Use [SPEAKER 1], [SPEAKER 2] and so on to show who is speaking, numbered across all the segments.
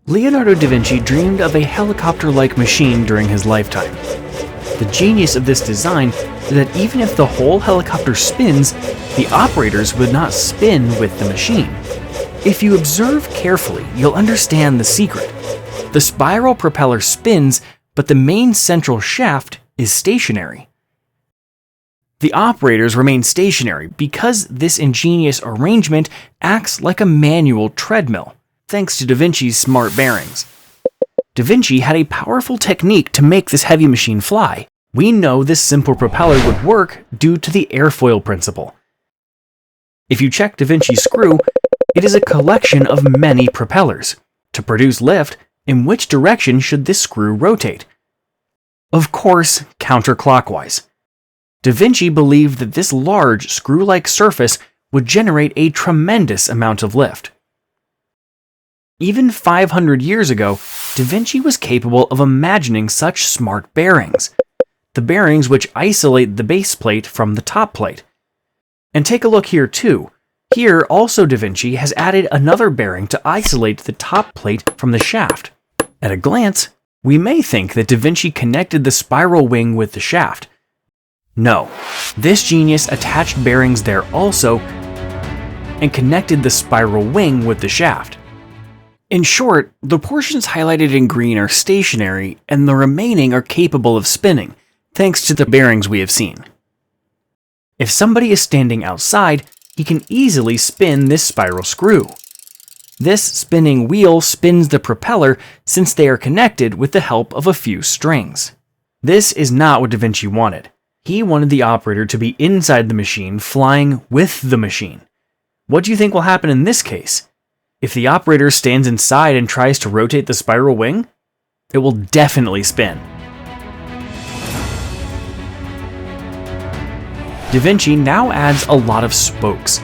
[SPEAKER 1] Leonardo da Vinci dreamed of a helicopter-like machine during his lifetime. The genius of this design is that even if the whole helicopter spins, the operators would not spin with the machine. If you observe carefully, you'll understand the secret. The spiral propeller spins, but the main central shaft is stationary. The operators remain stationary because this ingenious arrangement acts like a manual treadmill, thanks to Da Vinci's smart bearings. Da Vinci had a powerful technique to make this heavy machine fly. We know this simple propeller would work due to the airfoil principle. If you check Da Vinci's screw, it is a collection of many propellers. To produce lift, in which direction should this screw rotate? Of course, counterclockwise. Da Vinci believed that this large screw-like surface would generate a tremendous amount of lift. Even 500 years ago, Da Vinci was capable of imagining such smart bearings, the bearings which isolate the base plate from the top plate. And take a look here too. Here also Da Vinci has added another bearing to isolate the top plate from the shaft. At a glance, we may think that Da Vinci connected the spiral wing with the shaft. No, this genius attached bearings there also and connected the spiral wing with the shaft. In short, the portions highlighted in green are stationary and the remaining are capable of spinning, thanks to the bearings we have seen. If somebody is standing outside, he can easily spin this spiral screw. This spinning wheel spins the propeller since they are connected with the help of a few strings. This is not what Da Vinci wanted. He wanted the operator to be inside the machine, flying with the machine. What do you think will happen in this case? If the operator stands inside and tries to rotate the spiral wing, it will definitely spin. Da Vinci now adds a lot of spokes.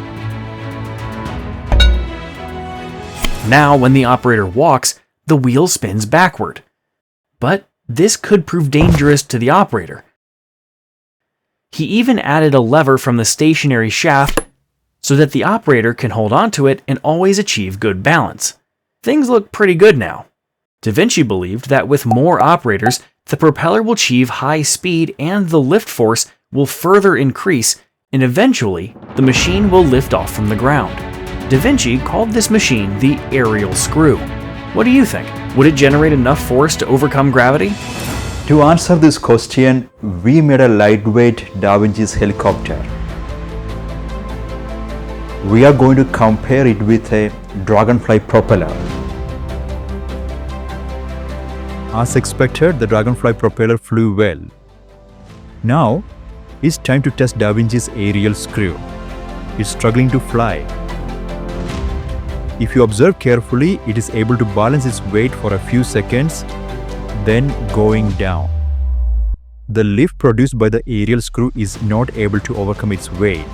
[SPEAKER 1] Now, when the operator walks, the wheel spins backward. But this could prove dangerous to the operator. He even added a lever from the stationary shaft so that the operator can hold onto it and always achieve good balance. Things look pretty good now. Da Vinci believed that with more operators, the propeller will achieve high speed and the lift force will further increase, and eventually, the machine will lift off from the ground. Da Vinci called this machine the aerial screw. What do you think? Would it generate enough force to overcome gravity?
[SPEAKER 2] To answer this question, we made a lightweight Da Vinci's helicopter. We are going to compare it with a dragonfly propeller. As expected, the dragonfly propeller flew well. Now, it's time to test Da Vinci's aerial screw. It's struggling to fly. If you observe carefully, it is able to balance its weight for a few seconds, then going down. The lift produced by the aerial screw is not able to overcome its weight.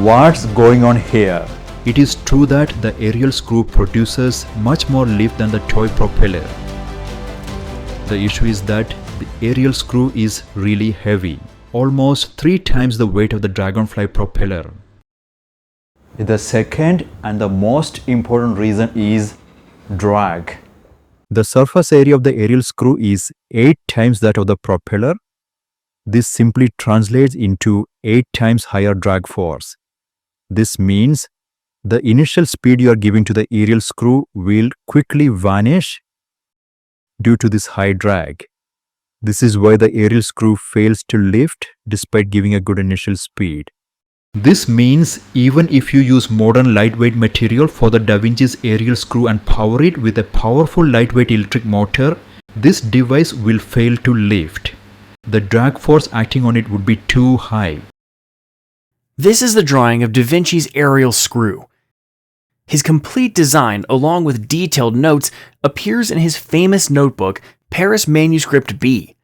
[SPEAKER 2] What's going on here? It is true that the aerial screw produces much more lift than the toy propeller. The issue is that the aerial screw is really heavy, almost 3 times the weight of the dragonfly propeller. The second and the most important reason is drag. The surface area of the aerial screw is 8 times that of the propeller. This simply translates into 8 times higher drag force. This means the initial speed you are giving to the aerial screw will quickly vanish due to this high drag. This is why the aerial screw fails to lift despite giving a good initial speed. This means even if you use modern lightweight material for the Da Vinci's aerial screw and power it with a powerful lightweight electric motor, this device will fail to lift. The drag force acting on it would be too high.
[SPEAKER 1] This is the drawing of Da Vinci's aerial screw. His complete design, along with detailed notes, appears in his famous notebook, Paris Manuscript B.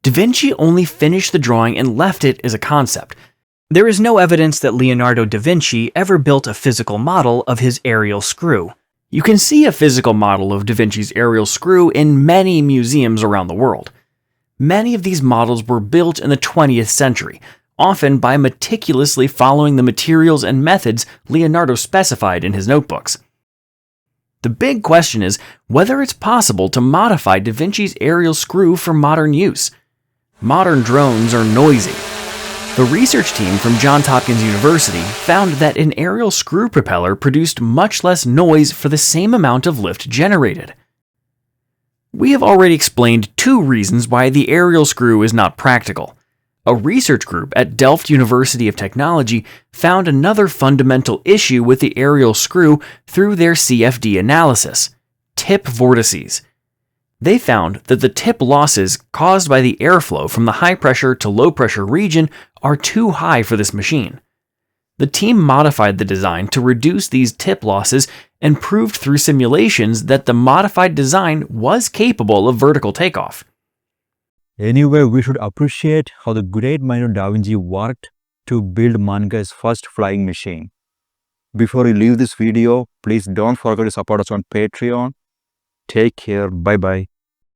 [SPEAKER 1] Da Vinci only finished the drawing and left it as a concept. There is no evidence that Leonardo da Vinci ever built a physical model of his aerial screw. You can see a physical model of Da Vinci's aerial screw in many museums around the world. Many of these models were built in the 20th century, often by meticulously following the materials and methods Leonardo specified in his notebooks. The big question is whether it's possible to modify Da Vinci's aerial screw for modern use. Modern drones are noisy. The research team from Johns Hopkins University found that an aerial screw propeller produced much less noise for the same amount of lift generated. We have already explained 2 reasons why the aerial screw is not practical. A research group at Delft University of Technology found another fundamental issue with the aerial screw through their CFD analysis: tip vortices. They found that the tip losses caused by the airflow from the high pressure to low pressure region are too high for this machine. The team modified the design to reduce these tip losses and proved through simulations that the modified design was capable of vertical takeoff.
[SPEAKER 3] Anyway, we should appreciate how the great mind of Da Vinci worked to build mankind's first flying machine. Before you leave this video, please don't forget to support us on Patreon. Take care. Bye-bye.